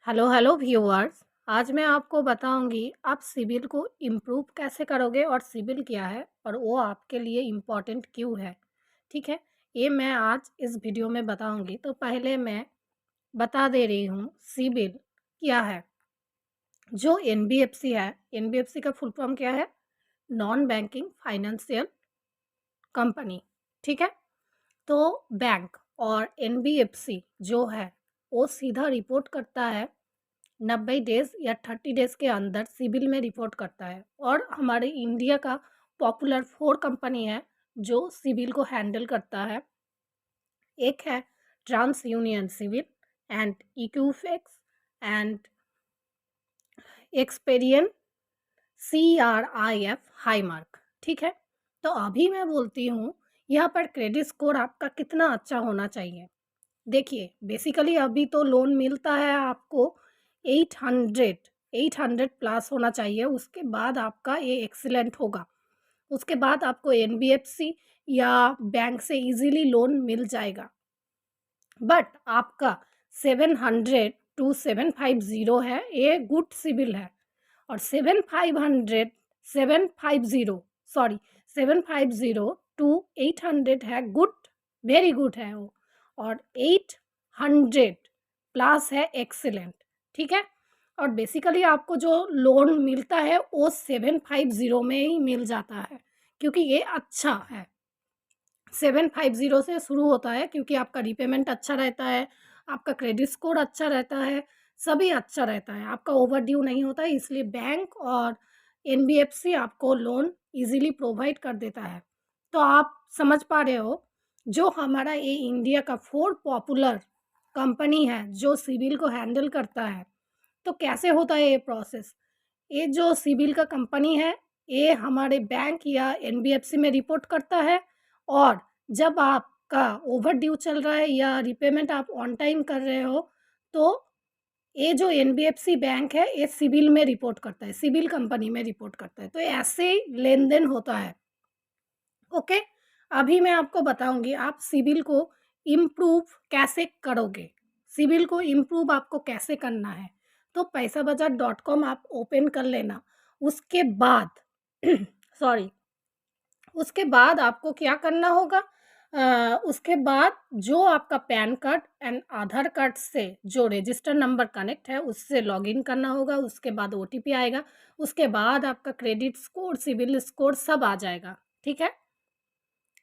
Hello hello viewers. आज मैं आपको बताऊंगी आप सिबिल को इम्प्रूव कैसे करोगे और सिबिल क्या है और वो आपके लिए इम्पोर्टेंट क्यों है। ठीक है, ये मैं आज इस वीडियो में बताऊंगी। तो पहले मैं बता दे रही हूँ सिबिल क्या है। जो एनबीएफसी है, एनबीएफसी का फुल फॉर्म क्या है? Non banking financial company. ठीक है, तो बैंक और एनबीएफसी जो है वो सीधा रिपोर्ट करता है 90 डेज या 30 डेज के अंदर सिबिल में रिपोर्ट करता है। और हमारे इंडिया का पॉपुलर 4 कंपनी है जो सिबिल को हैंडल करता है। एक है TransUnion CIBIL and Equifax and Experian CRIF High Mark. ठीक है, तो अभी मैं बोलती हूँ यहाँ पर क्रेडिट स्कोर आपका कितना अच्छा होना चाहिए। देखिए, बेसिकली अभी तो लोन मिलता है आपको 800 800 प्लस होना चाहिए। उसके बाद आपका ये एक्सीलेंट होगा। उसके बाद आपको एनबीएफसी या बैंक से इजीली लोन मिल जाएगा। बट आपका 700 to 750 है, ये गुड सिबिल है। और 750 है गुड, वेरी गुड है वो। और 800 प्लस है एक्सीलेंट। ठीक है, और बेसिकली आपको जो लोन मिलता है वो 750 में ही मिल जाता है, क्योंकि ये अच्छा है। 750 से शुरू होता है क्योंकि आपका रीपेमेंट अच्छा रहता है, आपका क्रेडिट स्कोर अच्छा रहता है, सभी अच्छा रहता है, आपका ओवर ड्यू नहीं होता है। इसलिए बैंक और एनबीएफसी आपको लोन इजीली प्रोवाइड कर देता है। तो आप समझ पा रहे हो, जो हमारा ये इंडिया का 4 पॉपुलर कंपनी है जो सिबिल को हैंडल करता है। तो कैसे होता है ये प्रोसेस? ये जो सिबिल का कंपनी है, ये हमारे बैंक या एनबीएफसी में रिपोर्ट करता है। और जब आपका ओवर ड्यू चल रहा है या रिपेमेंट आप ऑन टाइम कर रहे हो, तो ये जो एनबीएफसी बैंक है ये सिबिल में रिपोर्ट करता है, सिबिल कंपनी में रिपोर्ट करता है। तो ऐसे ही लेन देन होता है। ओके, अभी मैं आपको बताऊंगी आप सिबिल को इम्प्रूव कैसे करोगे। सिबिल को इम्प्रूव आपको कैसे करना है, तो पैसाबाजार.com आप ओपन कर लेना। उसके बाद सॉरी, उसके बाद आपको क्या करना होगा? उसके बाद जो आपका pan card and Aadhaar card से जो रजिस्टर नंबर कनेक्ट है उससे लॉगिन करना होगा। उसके बाद ओटीपी आएगा। उसके बाद आपका क्रेडिट स्कोर, सिबिल स्कोर सब आ जाएगा। ठीक है,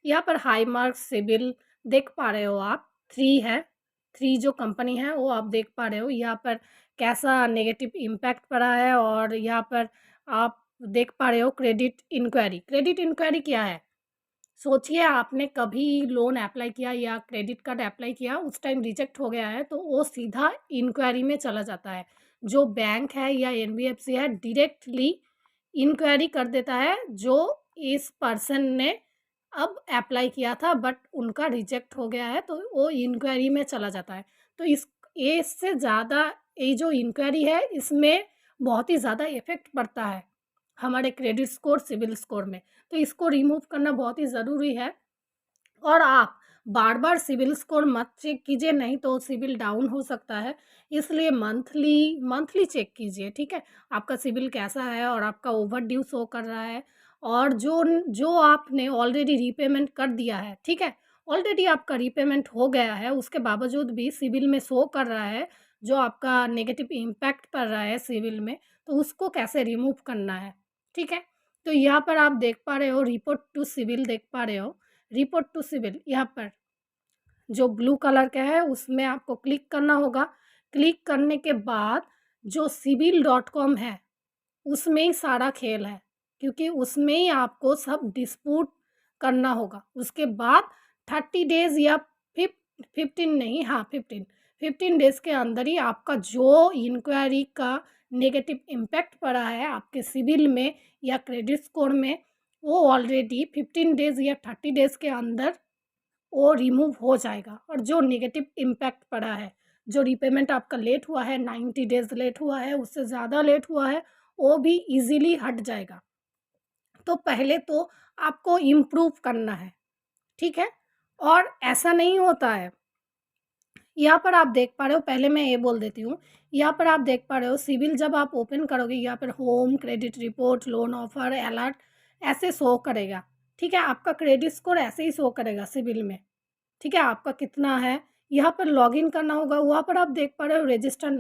यहाँ पर हाई मार्क्स सिबिल देख पा रहे हो आप, 3 है। 3 जो कंपनी है वो आप देख पा रहे हो। यहाँ पर कैसा नेगेटिव इम्पैक्ट पड़ा है। और यहाँ पर आप देख पा रहे हो क्रेडिट इंक्वायरी। क्रेडिट इंक्वायरी क्या है? सोचिए, आपने कभी लोन अप्लाई किया या क्रेडिट कार्ड अप्लाई किया, उस टाइम रिजेक्ट हो गया है, तो वो सीधा इंक्वायरी में चला जाता है। जो बैंक है या एनबीएफसी है डायरेक्टली इंक्वायरी कर देता है जो इस पर्सन ने अब अप्लाई किया था बट उनका रिजेक्ट हो गया है, तो वो इंक्वायरी में चला जाता है। तो ये इससे ज़्यादा, ये जो इंक्वायरी है इसमें बहुत ही ज़्यादा इफ़ेक्ट पड़ता है हमारे क्रेडिट स्कोर, सिबिल स्कोर में। तो इसको रिमूव करना बहुत ही ज़रूरी है। और आप बार बार सिबिल स्कोर मत चेक कीजिए, नहीं तो सिबिल डाउन हो सकता है। इसलिए मंथली मंथली चेक कीजिए। ठीक है, आपका सिबिल कैसा है और आपका ओवर ड्यू शो कर रहा है। और जो जो आपने ऑलरेडी रीपेमेंट कर दिया है, ठीक है, ऑलरेडी आपका रीपेमेंट हो गया है, उसके बावजूद भी सिबिल में शो कर रहा है जो आपका नेगेटिव इम्पैक्ट पड़ रहा है सिबिल में, तो उसको कैसे रिमूव करना है। ठीक है, तो यहाँ पर आप देख पा रहे हो रिपोर्ट टू सिबिल, देख पा रहे हो रिपोर्ट टू सिबिल। यहाँ पर जो ब्लू कलर का है उसमें आपको क्लिक करना होगा। क्लिक करने के बाद जो सिबिल.com है उसमें ही सारा खेल है, क्योंकि उसमें ही आपको सब डिस्प्यूट करना होगा। उसके बाद 30 डेज या 15 नहीं, हाँ 15 डेज के अंदर ही आपका जो इंक्वायरी का नेगेटिव इम्पैक्ट पड़ा है आपके सिबिल में या क्रेडिट स्कोर में, वो ऑलरेडी 15 डेज या 30 डेज के अंदर वो रिमूव हो जाएगा। और जो नेगेटिव इम्पैक्ट पड़ा है, जो रीपेमेंट आपका लेट हुआ है, 90 डेज लेट हुआ है, उससे ज़्यादा लेट हुआ है, वो भी इजीली हट जाएगा। तो पहले तो आपको इम्प्रूव करना है। ठीक है, और ऐसा नहीं होता है, यहाँ पर आप देख पा रहे हो, पहले मैं ये बोल देती हूँ, यहाँ पर आप देख पा रहे हो सिबिल जब आप ओपन करोगे यहाँ पर home, credit report, loan offer, alert ऐसे शो करेगा, ठीक है? आपका क्रेडिट स्कोर ऐसे ही शो करेगा सिबिल में, ठीक है? आपका कितना है, यहाँ पर लॉगिन करना होगा, वहाँ पर आप देख पा रहे हो रजिस्टर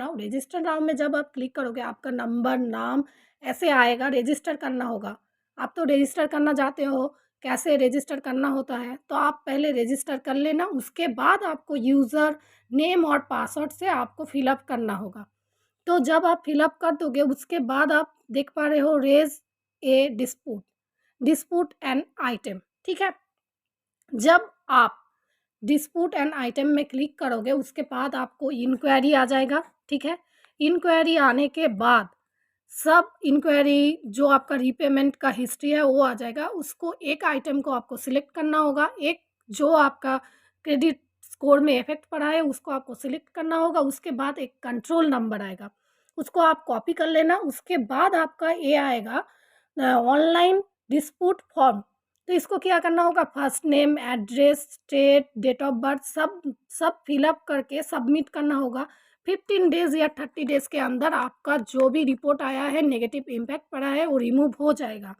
नाउ में जब आप क्लिक करोगे आपका नंबर, नाम ऐसे आएगा, रजिस्टर करना होगा। आप तो रजिस्टर करना चाहते हो, कैसे रजिस्टर करना होता है, तो आप पहले रजिस्टर कर लेना, उसके बाद आपको यूज़र नेम और पासवर्ड से आपको फिलअप करना होगा। तो जब आप फिलअप कर दोगे उसके बाद आप देख पा रहे हो raise a dispute an item, ठीक है? जब आप डिस्प्यूट एंड आइटम में क्लिक करोगे उसके बाद आपको इंक्वायरी आ जाएगा, ठीक है? इंक्वायरी आने के बाद सब इंक्वायरी जो आपका रीपेमेंट का हिस्ट्री है वो आ जाएगा। उसको एक आइटम को आपको सिलेक्ट करना होगा, एक जो आपका क्रेडिट स्कोर में इफ़ेक्ट पड़ा है उसको आपको सिलेक्ट करना होगा। उसके बाद एक कंट्रोल नंबर आएगा, उसको आप कॉपी कर लेना। उसके बाद आपका ये आएगा ऑनलाइन डिस्प्यूट फॉर्म। तो इसको क्या करना होगा, first name, address, state, date of birth सब सब फिलअप करके सबमिट करना होगा। 15 डेज़ या 30 डेज़ के अंदर आपका जो भी रिपोर्ट आया है, नेगेटिव इम्पैक्ट पड़ा है, वो रिमूव हो जाएगा।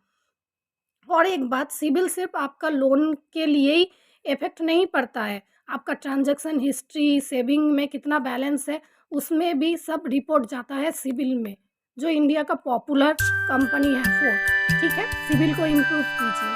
और एक बात, सिबिल सिर्फ आपका लोन के लिए ही इफ़ेक्ट नहीं पड़ता है, आपका ट्रांज़ैक्शन हिस्ट्री, सेविंग में कितना बैलेंस है, उसमें भी सब रिपोर्ट जाता है सिबिल में, जो इंडिया का पॉपुलर कंपनी है फोर्ड, ठीक है? सिबिल को इम्प्रूव कीजिए।